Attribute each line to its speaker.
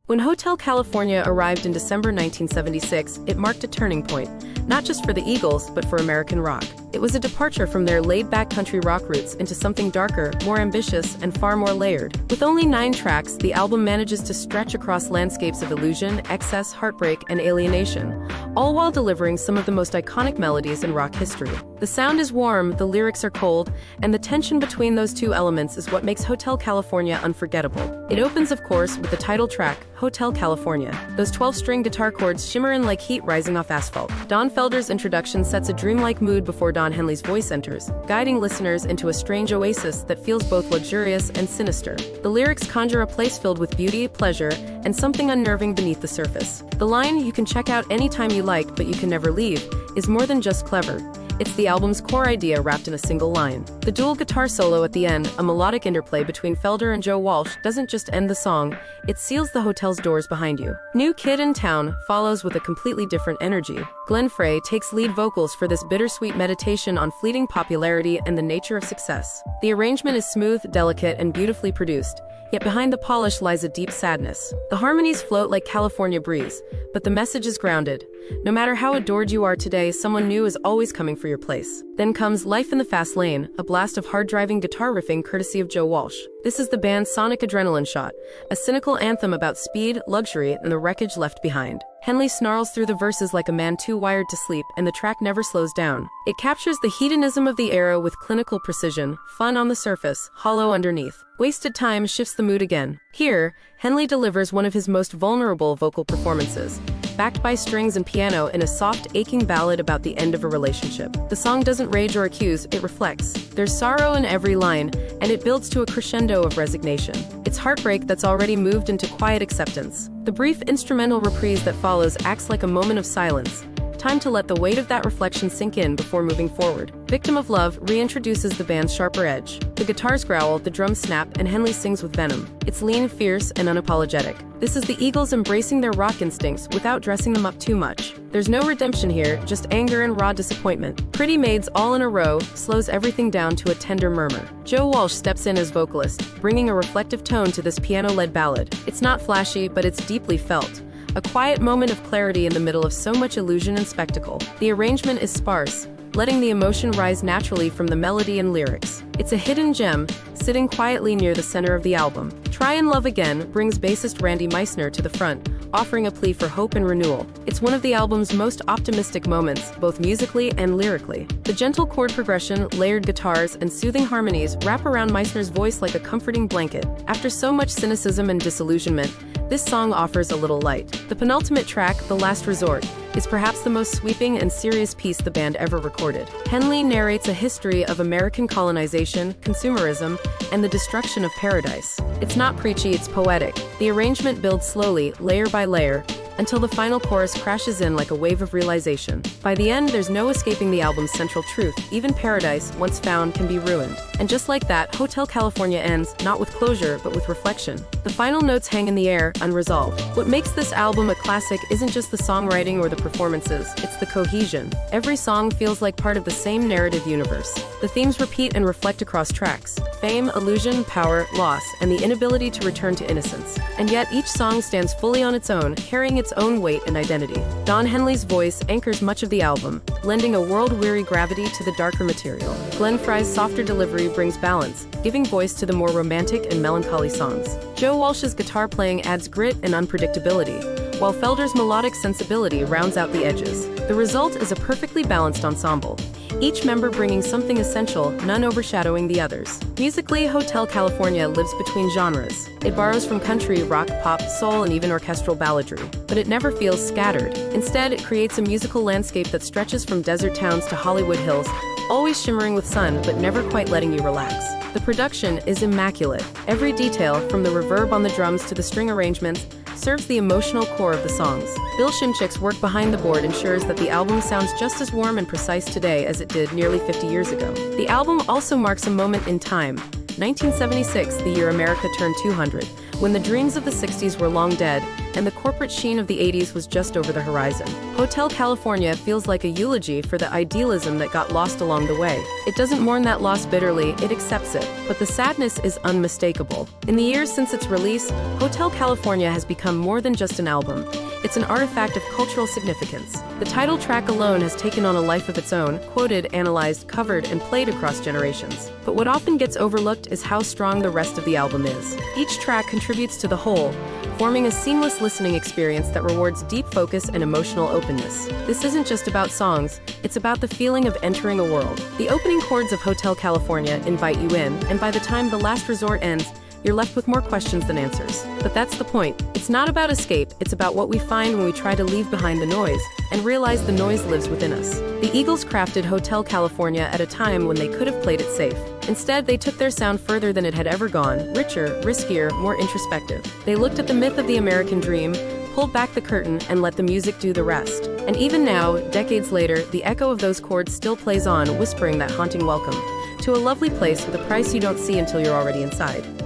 Speaker 1: When Hotel California arrived in December 1976, it marked a turning point, not just for the Eagles, but for American rock. It was a departure from their laid-back country rock roots into something darker, more ambitious, and far more layered. With only 9 tracks, the album manages to stretch across landscapes of illusion, excess, heartbreak, and alienation, all while delivering some of the most iconic melodies in rock history. The sound is warm, the lyrics are cold, and the tension between those two elements is what makes Hotel California unforgettable. It opens, of course, with the title track, Hotel California. Those 12-string guitar chords shimmer in like heat rising off asphalt. Don Felder's introduction sets a dreamlike mood before Don Henley's voice enters, guiding listeners into a strange oasis that feels both luxurious and sinister. The lyrics conjure a place filled with beauty, pleasure, and something unnerving beneath the surface. The line, "You can check out anytime you like, but you can never leave," is more than just clever. It's the album's core idea wrapped in a single line. The dual guitar solo at the end, a melodic interplay between Felder and Joe Walsh, doesn't just end the song, it seals the hotel's doors behind you. New Kid in Town follows with a completely different energy. Glenn Frey takes lead vocals for this bittersweet meditation on fleeting popularity and the nature of success. The arrangement is smooth, delicate, and beautifully produced, yet behind the polish lies a deep sadness. The harmonies float like California breeze, but the message is grounded. No matter how adored you are today, someone new is always coming for your place. Then comes Life in the Fast Lane, a blast of hard-driving guitar riffing courtesy of Joe Walsh. This is the band's sonic adrenaline shot, a cynical anthem about speed, luxury, and the wreckage left behind. Henley snarls through the verses like a man too wired to sleep, and the track never slows down. It captures the hedonism of the era with clinical precision, fun on the surface, hollow underneath. Wasted time shifts the mood again. Here, Henley delivers one of his most vulnerable vocal performances, backed by strings and piano in a soft, aching ballad about the end of a relationship. The song doesn't rage or accuse, it reflects. There's sorrow in every line, and it builds to a crescendo of resignation. It's heartbreak that's already moved into quiet acceptance. The brief instrumental reprise that follows acts like a moment of silence. Time to let the weight of that reflection sink in before moving forward. Victim of Love reintroduces the band's sharper edge. The guitars growl, the drums snap, and Henley sings with venom. It's lean, fierce, and unapologetic. This is the Eagles embracing their rock instincts without dressing them up too much. There's no redemption here, just anger and raw disappointment. Pretty Maids All in a Row slows everything down to a tender murmur. Joe Walsh steps in as vocalist, bringing a reflective tone to this piano-led ballad. It's not flashy, but it's deeply felt. A quiet moment of clarity in the middle of so much illusion and spectacle. The arrangement is sparse, letting the emotion rise naturally from the melody and lyrics. It's a hidden gem, sitting quietly near the center of the album. Try and Love Again brings bassist Randy Meisner to the front, offering a plea for hope and renewal. It's one of the album's most optimistic moments, both musically and lyrically. The gentle chord progression, layered guitars, and soothing harmonies wrap around Meisner's voice like a comforting blanket. After so much cynicism and disillusionment, this song offers a little light. The penultimate track, The Last Resort, is perhaps the most sweeping and serious piece the band ever recorded. Henley narrates a history of American colonization, consumerism, and the destruction of paradise. It's not preachy, it's poetic. The arrangement builds slowly, layer by layer, until the final chorus crashes in like a wave of realization. By the end, there's no escaping the album's central truth. Even paradise, once found, can be ruined. And just like that, Hotel California ends, not with closure, but with reflection. The final notes hang in the air, unresolved. What makes this album a classic isn't just the songwriting or the performances, it's the cohesion. Every song feels like part of the same narrative universe. The themes repeat and reflect across tracks: fame, illusion, power, loss, and the inability to return to innocence. And yet each song stands fully on its own, carrying its own weight and identity. Don Henley's voice anchors much of the album, lending a world-weary gravity to the darker material. Glenn Frey's softer delivery brings balance, giving voice to the more romantic and melancholy songs. Joe Walsh's guitar playing adds grit and unpredictability, while Felder's melodic sensibility rounds out the edges. The result is a perfectly balanced ensemble, each member bringing something essential, none overshadowing the others. Musically, Hotel California lives between genres. It borrows from country, rock, pop, soul, and even orchestral balladry. But it never feels scattered. Instead, it creates a musical landscape that stretches from desert towns to Hollywood hills, always shimmering with sun, but never quite letting you relax. The production is immaculate. Every detail, from the reverb on the drums to the string arrangements, serves the emotional core of the songs. Bill Shimchick's work behind the board ensures that the album sounds just as warm and precise today as it did nearly 50 years ago. The album also marks a moment in time, 1976, the year America turned 200, when the dreams of the 60s were long dead, and the corporate sheen of the 80s was just over the horizon. Hotel California feels like a eulogy for the idealism that got lost along the way. It doesn't mourn that loss bitterly, it accepts it. But the sadness is unmistakable. In the years since its release, Hotel California has become more than just an album. It's an artifact of cultural significance. The title track alone has taken on a life of its own, quoted, analyzed, covered, and played across generations. But what often gets overlooked is how strong the rest of the album is. Each track contributes to the whole, forming a seamless listening experience that rewards deep focus and emotional openness. This isn't just about songs, it's about the feeling of entering a world. The opening chords of Hotel California invite you in, and by the time The Last Resort ends, you're left with more questions than answers. But that's the point. It's not about escape, it's about what we find when we try to leave behind the noise and realize the noise lives within us. The Eagles crafted Hotel California at a time when they could have played it safe. Instead, they took their sound further than it had ever gone, richer, riskier, more introspective. They looked at the myth of the American dream, pulled back the curtain, and let the music do the rest. And even now, decades later, the echo of those chords still plays on, whispering that haunting welcome to a lovely place with a price you don't see until you're already inside.